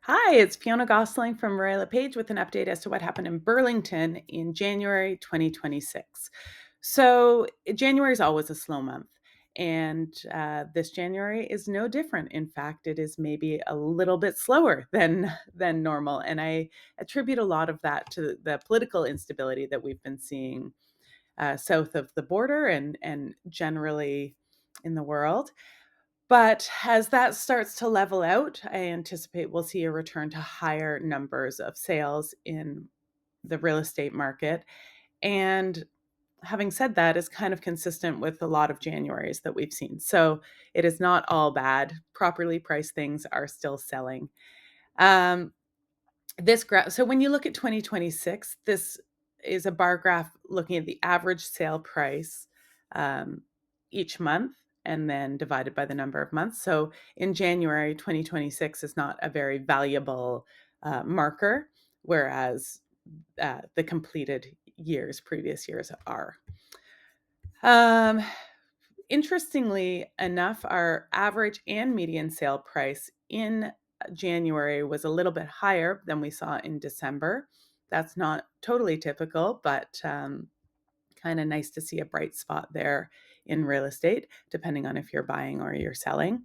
Hi, it's Fionna Gossling from Marilla Page with an update as to what happened in Burlington in January 2026. January is always a slow month, and this January is no different. In fact, it is maybe a little bit slower than normal, and I attribute a lot of that to the political instability that we've been seeing south of the border and generally in the world. But as that starts to level out, I anticipate we'll see a return to higher numbers of sales in the real estate market. And having said that, is kind of consistent with a lot of Januaries that we've seen. So it is not all bad. Properly priced things are still selling. Um, so when you look at 2026, this is a bar graph looking at the average sale price um, each month and then divided by the number of months. So in January 2026 is not a very valuable marker, whereas the completed previous years are. Um, Interestingly enough, our average and median sale price in January was a little bit higher than we saw in December. That's not totally typical, but kind of nice to see a bright spot there in real estate, depending on if you're buying or you're selling.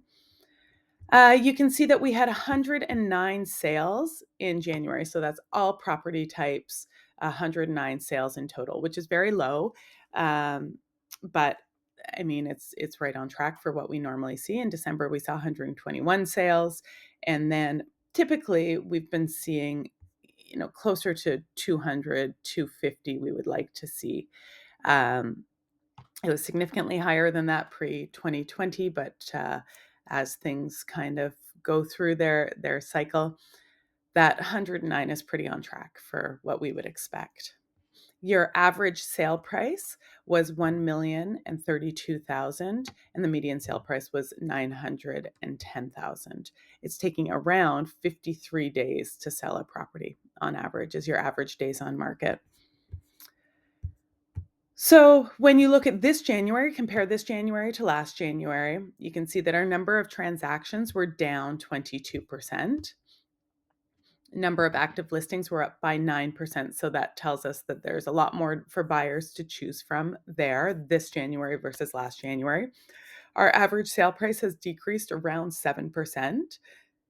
You can see that we had 109 sales in January. So that's all property types, 109 sales in total, which is very low. But I mean, it's right on track for what we normally see. In December, we saw 121 sales. And then typically we've been seeing, closer to 200, 250 we would like to see. Um, it was significantly higher than that pre-2020, but as things kind of go through their cycle, that 109 is pretty on track for what we would expect. Your average sale price was 1,032,000, and the median sale price was 910,000. It's taking around 53 days to sell a property on average, is your average days on market. So when you look at this January, compare this January to last January, you can see that our number of transactions were down 22%. Number of active listings were up by 9%. So that tells us that there's a lot more for buyers to choose from there this January versus last January. Our average sale price has decreased around 7%,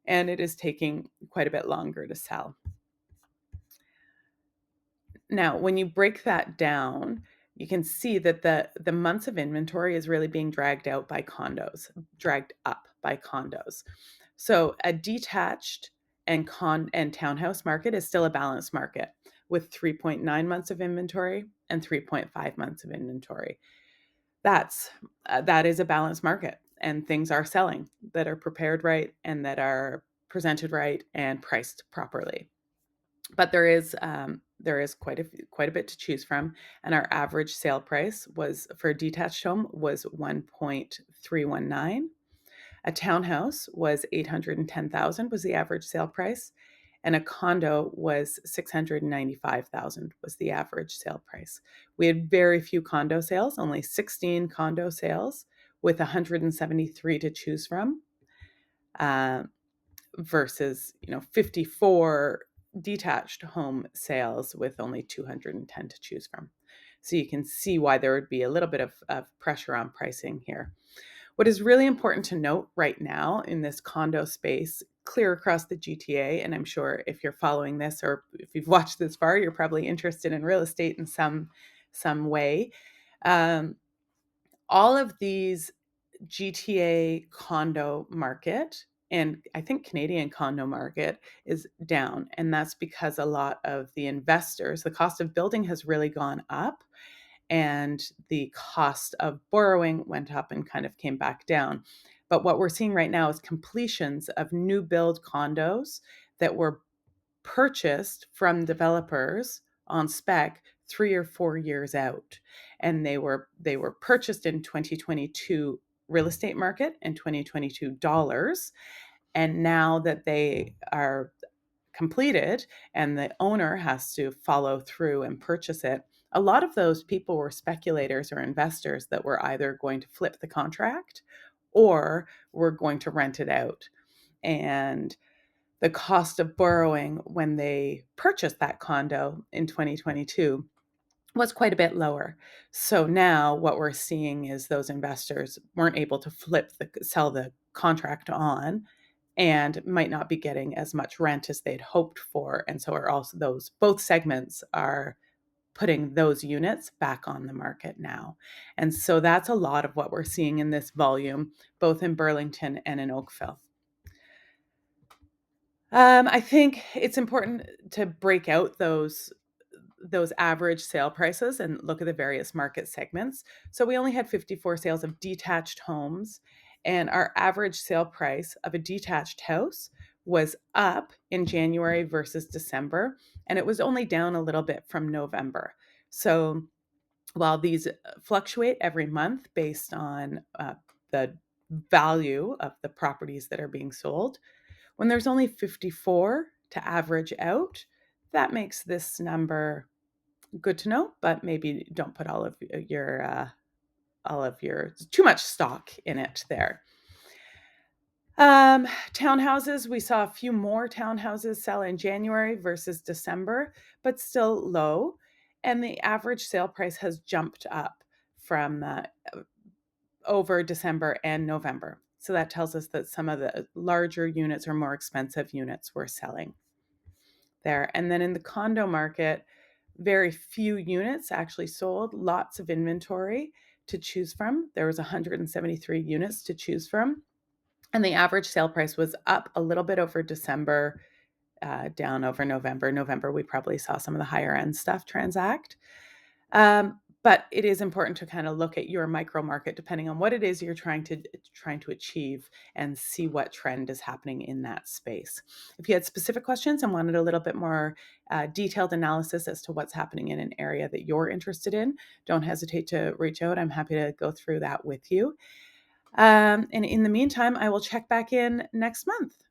and it is taking quite a bit longer to sell. Now, when you break that down, you can see that the months of inventory is really being dragged up by condos. So a detached and townhouse market is still a balanced market with 3.9 months of inventory and 3.5 months of inventory. That is a balanced market, and things are selling that are prepared right and that are presented right and priced properly. But there is quite a bit to choose from, and our average sale price was for a detached home was 1.319. A townhouse was 810,000 was the average sale price, and a condo was 695,000 was the average sale price. We had very few condo sales, only 16 condo sales with 173 to choose from, versus 54 detached home sales with only 210 to choose from. So you can see why there would be a little bit of pressure on pricing here. What is really important to note right now in this condo space, clear across the GTA, and I'm sure if you're following this or if you've watched this far, you're probably interested in real estate in some way. All of these GTA condo market, and I think Canadian condo market is down. And that's because a lot of the investors, the cost of building has really gone up, and the cost of borrowing went up and kind of came back down. But what we're seeing right now is completions of new build condos that were purchased from developers on spec 3 or 4 years out, and they were purchased in 2022 real estate market and 2022 dollars, and now that they are completed and the owner has to follow through and purchase it, a lot of those people were speculators or investors that were either going to flip the contract or were going to rent it out. And the cost of borrowing when they purchased that condo in 2022 was quite a bit lower. So now what we're seeing is those investors weren't able to sell the contract on, and might not be getting as much rent as they'd hoped for. And so are also those, both segments are putting those units back on the market now. And so that's a lot of what we're seeing in this volume, both in Burlington and in Oakville. I think it's important to break out those average sale prices and look at the various market segments. So we only had 54 sales of detached homes, and our average sale price of a detached house was up in January versus December, and it was only down a little bit from November. So while these fluctuate every month based on the value of the properties that are being sold, when there's only 54 to average out, that makes this number good to know, but maybe don't put all of your too much stock in it there. Townhouses, we saw a few more townhouses sell in January versus December, but still low. And the average sale price has jumped up from over December and November. So that tells us that some of the larger units or more expensive units were selling there. And then in the condo market, very few units actually sold, lots of inventory to choose from. There was 173 units to choose from. And the average sale price was up a little bit over December, down over November. November, we probably saw some of the higher end stuff transact. But it is important to kind of look at your micro market, depending on what it is you're trying to achieve, and see what trend is happening in that space. If you had specific questions and wanted a little bit more detailed analysis as to what's happening in an area that you're interested in, don't hesitate to reach out. I'm happy to go through that with you. And in the meantime, I will check back in next month.